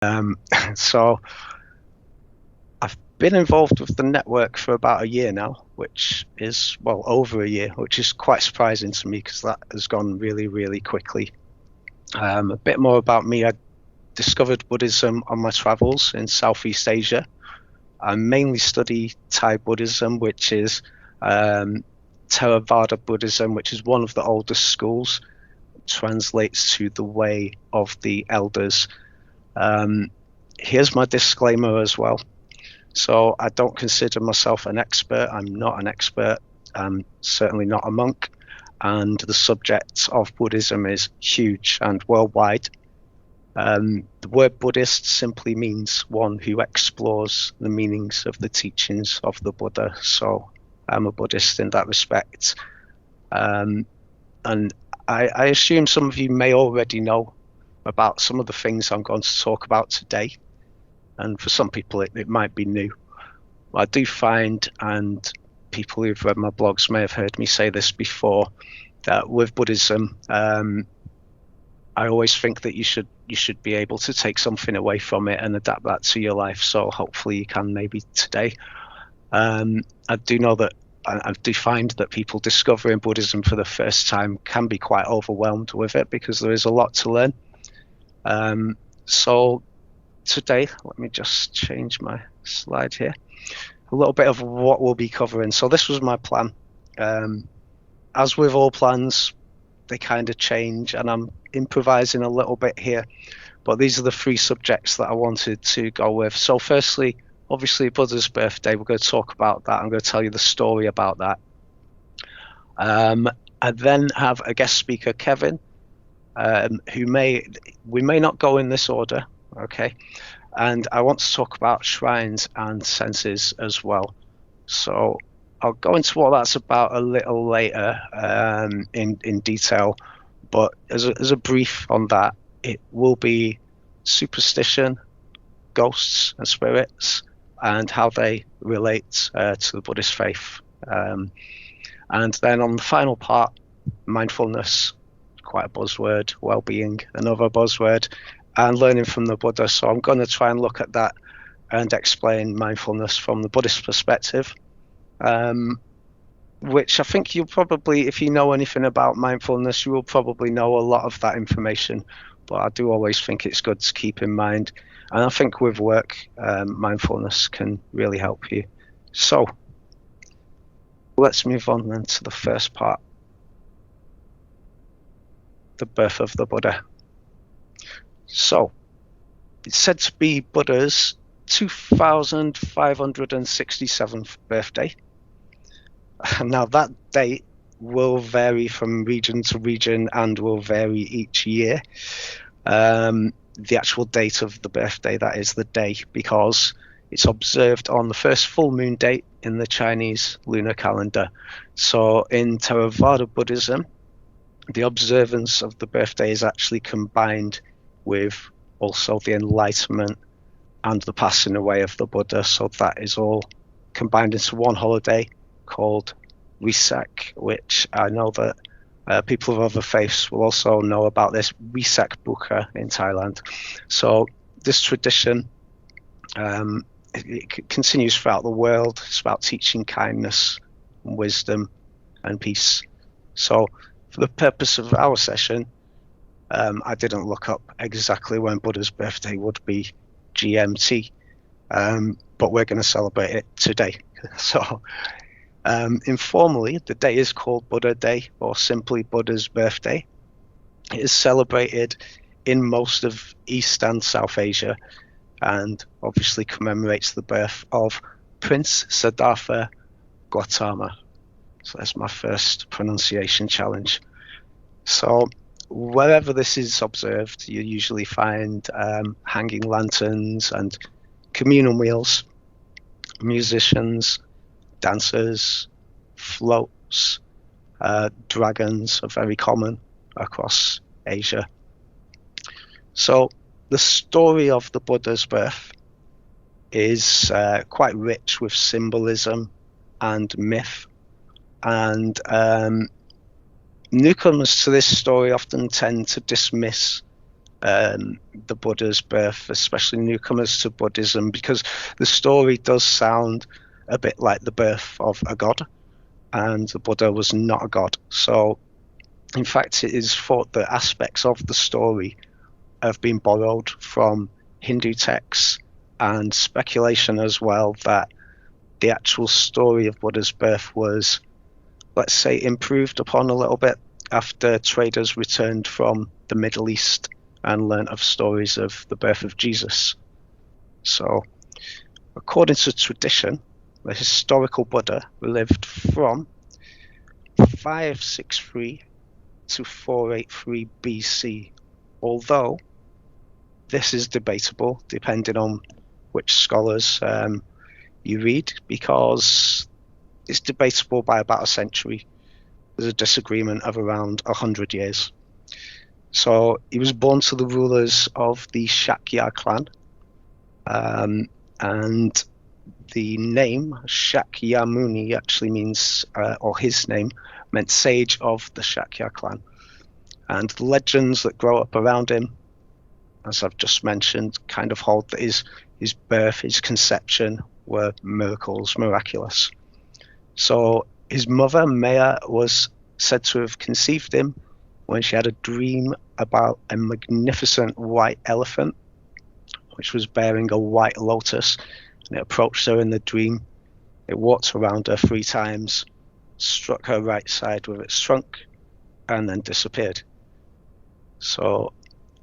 Um, so I've been involved with the network for about a year now, which is, well, over a year, which is quite surprising to me because that has gone really, really quickly. A bit more about me. I discovered Buddhism on my travels in Southeast Asia. I mainly study Thai Buddhism, which is um, Theravada Buddhism, which is one of the oldest schools. It translates to the way of the elders. Um, Here's my disclaimer as well. So I don't consider myself an expert. I'm not an expert. I'm certainly not a monk. And the subject of Buddhism is huge and worldwide. The word Buddhist simply means one who explores the meanings of the teachings of the Buddha. So I'm a Buddhist in that respect. Um, and I assume some of you may already know about some of the things I'm going to talk about today. And for some people, it might be new. I do find, and people who've read my blogs may have heard me say this before, that with Buddhism, I always think that you should be able to take something away from it and adapt that to your life. So hopefully you can maybe today. I do know that I do find that people discovering Buddhism for the first time can be quite overwhelmed with it because there is a lot to learn. So today, let me just change my slide here. A little bit of what we'll be covering. So this was my plan. As with all plans, they kind of change, and I'm improvising a little bit here. But these are the three subjects that I wanted to go with. So firstly, obviously Buddha's birthday. We're going to talk about that. I'm going to tell you the story about that. I then have a guest speaker, Kevin, who we may not go in this order, okay? And I want to talk about shrines and senses as well. So I'll go into what that's about a little later in detail. But as a brief on that, it will be superstition, ghosts and spirits, and how they relate to the Buddhist faith. And then on the final part, mindfulness, quite a buzzword, well-being, another buzzword, and learning from the Buddha. So I'm going to try and look at that and explain mindfulness from the Buddhist perspective, which I think you'll probably, if you know anything about mindfulness, you will probably know a lot of that information. But I do always think it's good to keep in mind. And I think with work, mindfulness can really help you. So let's move on then to the first part, the birth of the Buddha. So it's said to be Buddha's 2567th birthday. Now that date will vary from region to region and will vary each year. The actual date of the birthday, that is the day, because it's observed on the first full moon date in the Chinese lunar calendar. So in Theravada Buddhism, the observance of the birthday is actually combined with also the enlightenment and the passing away of the Buddha. So that is all combined into one holiday called Wesak, which I know that people of other faiths will also know about this, Wesak Buka in Thailand. So this tradition, it continues throughout the world. It's about teaching kindness, and wisdom, and peace. So for the purpose of our session, I didn't look up exactly when Buddha's birthday would be GMT, but we're going to celebrate it today. So informally, the day is called Buddha Day, or simply Buddha's birthday. It is celebrated in most of East and South Asia, and obviously commemorates the birth of Prince Siddhartha Gautama. So that's my first pronunciation challenge. So wherever this is observed, you usually find hanging lanterns and communal meals, musicians, dancers, floats, dragons are very common across Asia. So the story of the Buddha's birth is quite rich with symbolism and myth. And newcomers to this story often tend to dismiss the Buddha's birth, especially newcomers to Buddhism, because the story does sound a bit like the birth of a god, and the Buddha was not a god. So, in fact, it is thought that aspects of the story have been borrowed from Hindu texts, and speculation as well that the actual story of Buddha's birth was, let's say, improved upon a little bit after traders returned from the Middle East and learnt of stories of the birth of Jesus. So, according to tradition, the historical Buddha lived from 563 to 483 BC, although this is debatable depending on which scholars you read, because it's debatable by about a century. There's a disagreement of around 100 years. So he was born to the rulers of the Shakya clan, and the name Shakyamuni actually means, or his name meant sage of the Shakya clan. And the legends that grow up around him, as I've just mentioned, kind of hold that his birth, his conception were miracles, miraculous. So his mother, Maya, was said to have conceived him when she had a dream about a magnificent white elephant, which was bearing a white lotus, and it approached her in the dream. It walked around her 3 times, struck her right side with its trunk, and then disappeared. So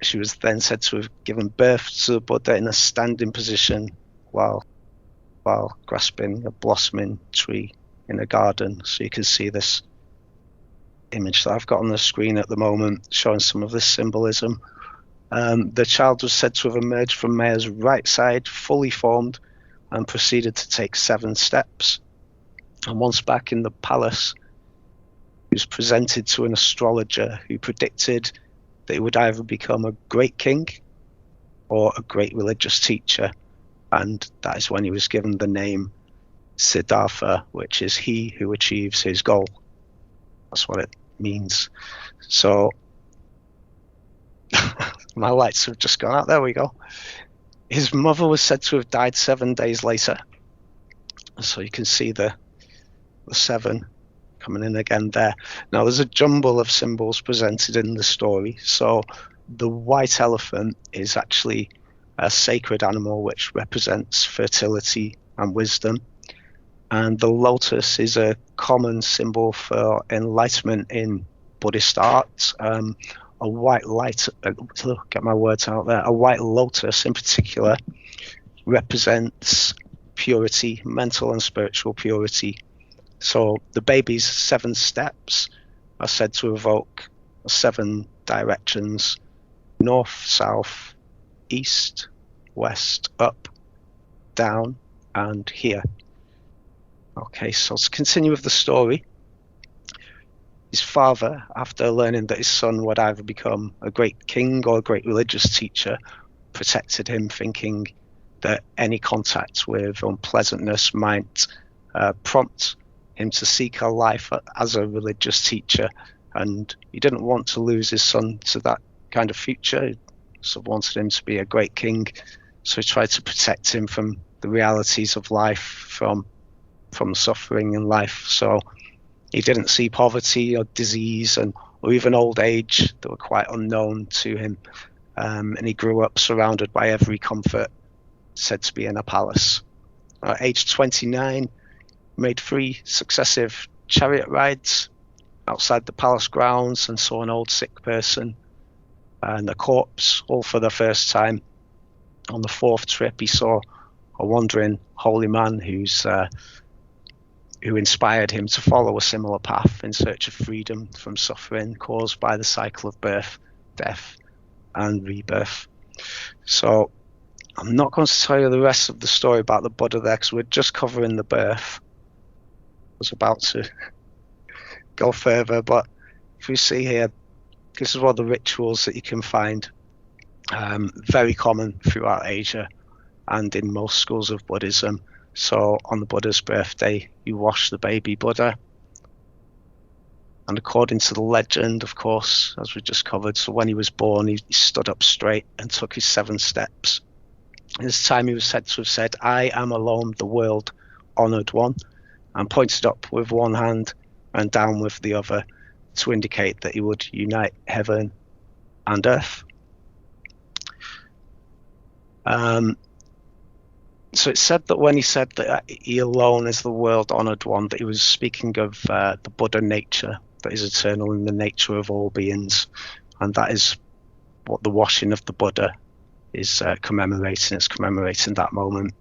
she was then said to have given birth to the Buddha in a standing position while grasping a blossoming tree in a garden. So you can see this image that I've got on the screen at the moment showing some of this symbolism. The child was said to have emerged from Maya's right side, fully formed, and proceeded to take 7 steps. And once back in the palace, he was presented to an astrologer who predicted that he would either become a great king or a great religious teacher. And that is when he was given the name Siddhartha, which is he who achieves his goal. That's what it means. So my lights have just gone out. There we go. His mother was said to have died 7 days later. So you can see the 7 coming in again there. Now there's a jumble of symbols presented in the story. So the white elephant is actually a sacred animal which represents fertility and wisdom. And the lotus is a common symbol for enlightenment in Buddhist art. A white light, get my words out there, a white lotus in particular represents purity, mental and spiritual purity. So the baby's 7 steps are said to evoke 7 directions: north, south, east, west, up, down, and here. Okay, so to continue with the story, his father, after learning that his son would either become a great king or a great religious teacher, protected him, thinking that any contact with unpleasantness might prompt him to seek a life as a religious teacher. And he didn't want to lose his son to that kind of future. He sort of wanted him to be a great king. So he tried to protect him from the realities of life, from suffering in life. So he didn't see poverty or disease or even old age that were quite unknown to him. And he grew up surrounded by every comfort, said to be in a palace. At age 29, made 3 successive chariot rides outside the palace grounds and saw an old sick person and a corpse, all for the first time. On the 4th trip, he saw a wandering holy man who inspired him to follow a similar path in search of freedom from suffering caused by the cycle of birth, death, and rebirth. So I'm not going to tell you the rest of the story about the Buddha there, because we're just covering the birth. I was about to go further, but if you see here, this is one of the rituals that you can find, very common throughout Asia and in most schools of Buddhism. So on the Buddha's birthday, you wash the baby Buddha, And according to the legend, of course, as we just covered, so when he was born, he stood up straight and took his 7 steps. This time he was said to have said, "I am alone the world honoured one," and pointed up with one hand and down with the other to indicate that he would unite heaven and earth. So it's said that when he said that he alone is the world honoured one, that he was speaking of the Buddha nature, that is eternal in the nature of all beings, and that is what the washing of the Buddha is commemorating. It's commemorating that moment.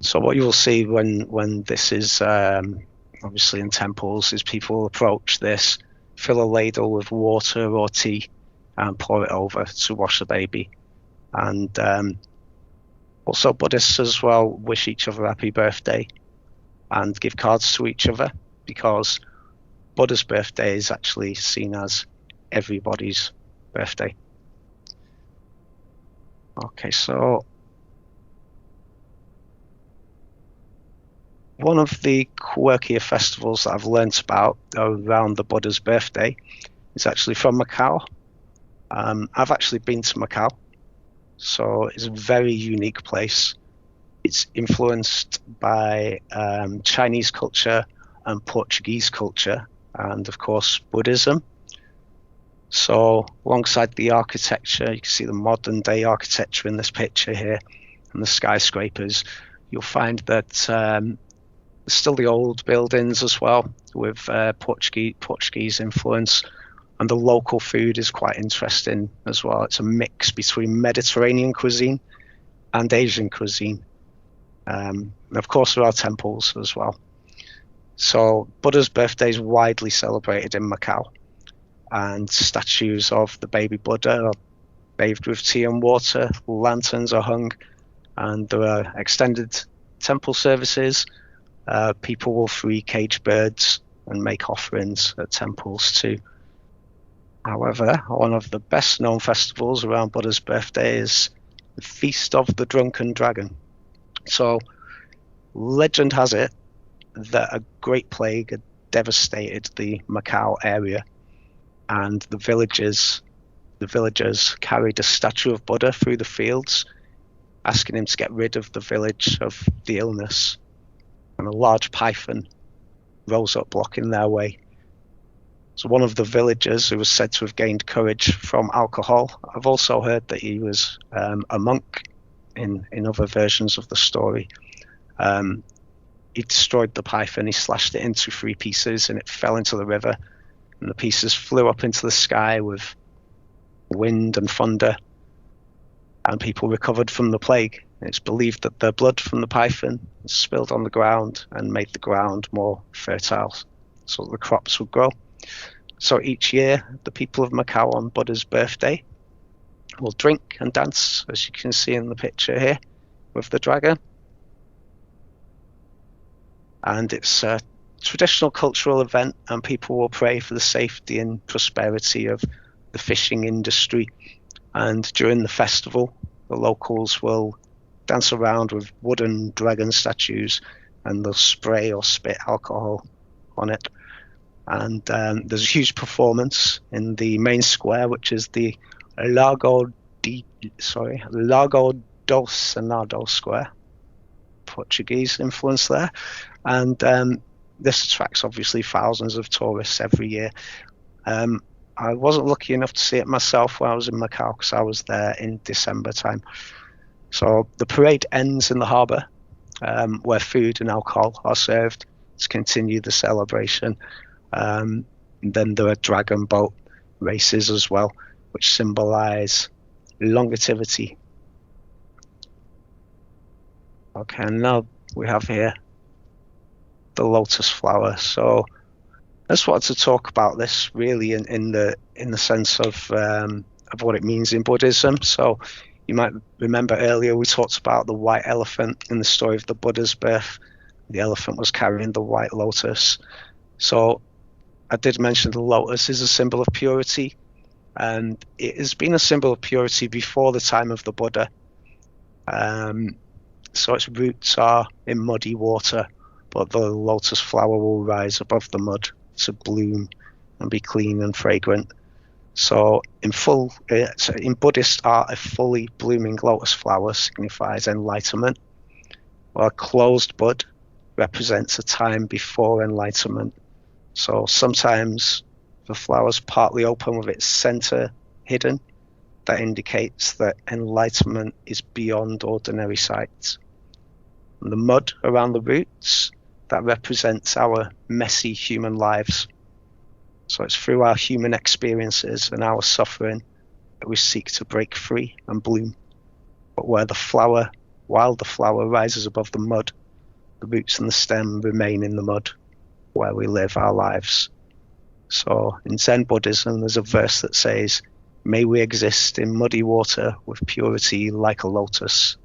So what you'll see when this is obviously in temples is people approach this, fill a ladle with water or tea, and pour it over to wash the baby. And also Buddhists as well wish each other happy birthday and give cards to each other, because Buddha's birthday is actually seen as everybody's birthday. Okay, so one of the quirkier festivals that I've learnt about around the Buddha's birthday is actually from Macau. I've actually been to Macau, so it's a very unique place. It's influenced by Chinese culture and Portuguese culture, and of course Buddhism. So alongside the architecture, you can see the modern day architecture in this picture here, and the skyscrapers. You'll find that still the old buildings as well, with Portuguese influence, and the local food is quite interesting as well. It's a mix between Mediterranean cuisine and Asian cuisine. And of course there are temples as well. So Buddha's birthday is widely celebrated in Macau, and statues of the baby Buddha are bathed with tea and water, lanterns are hung, and there are extended temple services. People will free caged birds and make offerings at temples too. However, one of the best known festivals around Buddha's birthday is the Feast of the Drunken Dragon. So legend has it that a great plague had devastated the Macau area, and the villagers carried a statue of Buddha through the fields, asking him to get rid of the village of the illness. And a large python rose up blocking their way. So one of the villagers, who was said to have gained courage from alcohol, I've also heard that he was a monk in other versions of the story. He destroyed the python, he slashed it into 3 pieces, and it fell into the river, and the pieces flew up into the sky with wind and thunder, and people recovered from the plague. It's believed that the blood from the python spilled on the ground and made the ground more fertile, so that the crops would grow. So each year, the people of Macau on Buddha's birthday will drink and dance, as you can see in the picture here, with the dragon. And it's a traditional cultural event, and people will pray for the safety and prosperity of the fishing industry. And during the festival, the locals will dance around with wooden dragon statues, and they'll spray or spit alcohol on it. And there's a huge performance in the main square, which is the Lago do Senado Square. Portuguese influence there, and this attracts obviously thousands of tourists every year. I wasn't lucky enough to see it myself when I was in Macau, because I was there in December time. So the parade ends in the harbour, where food and alcohol are served to continue the celebration. And then there are dragon boat races as well, which symbolise longevity. Okay, and now we have here the lotus flower. So I just wanted to talk about this really in the sense of what it means in Buddhism. So you might remember earlier we talked about the white elephant in the story of the Buddha's birth. The elephant was carrying the white lotus. So I did mention the lotus is a symbol of purity, and it has been a symbol of purity before the time of the Buddha. So its roots are in muddy water, but the lotus flower will rise above the mud to bloom and be clean and fragrant. So in Buddhist art, a fully blooming lotus flower signifies enlightenment, while a closed bud represents a time before enlightenment. So sometimes the flower's partly open with its center hidden. That indicates that enlightenment is beyond ordinary sight. And the mud around the roots, that represents our messy human lives. So it's through our human experiences and our suffering that we seek to break free and bloom. But while the flower rises above the mud, the roots and the stem remain in the mud where we live our lives. So in Zen Buddhism, there's a verse that says, "May we exist in muddy water with purity like a lotus."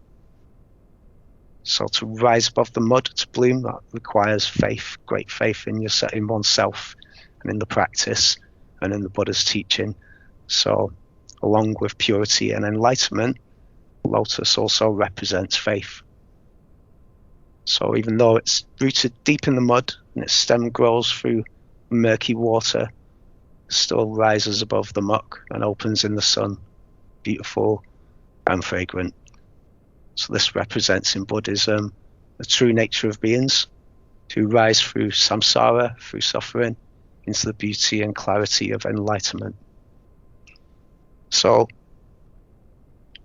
So to rise above the mud, to bloom, that requires faith, great faith in oneself and in the practice and in the Buddha's teaching. So along with purity and enlightenment, lotus also represents faith. So even though it's rooted deep in the mud and its stem grows through murky water, it still rises above the muck and opens in the sun, beautiful and fragrant. So this represents in Buddhism the true nature of beings, to rise through samsara, through suffering, into the beauty and clarity of enlightenment. So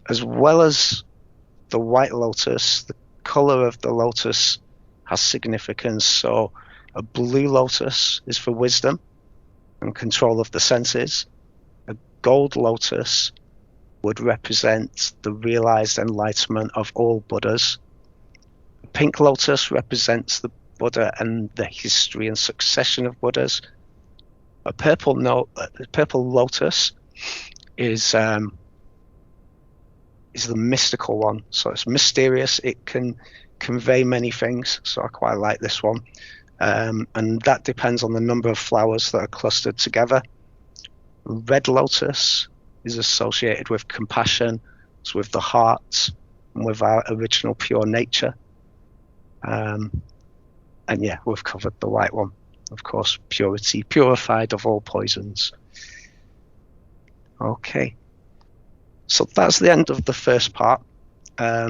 as well as the white lotus, the color of the lotus has significance. So a blue lotus is for wisdom and control of the senses. A gold lotus would represent the realized enlightenment of all Buddhas. A pink lotus represents the Buddha and the history and succession of Buddhas. A purple lotus is the mystical one. So it's mysterious. It can convey many things. So I quite like this one. And that depends on the number of flowers that are clustered together. Red lotus is associated with compassion, it's with the heart, and with our original pure nature. And yeah, we've covered the white one. Of course, purity, purified of all poisons. Okay. So that's the end of the first part. I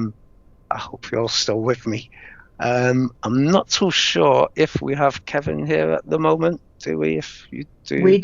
hope you're still with me. I'm not too sure if we have Kevin here at the moment. Do we? If you do, we do.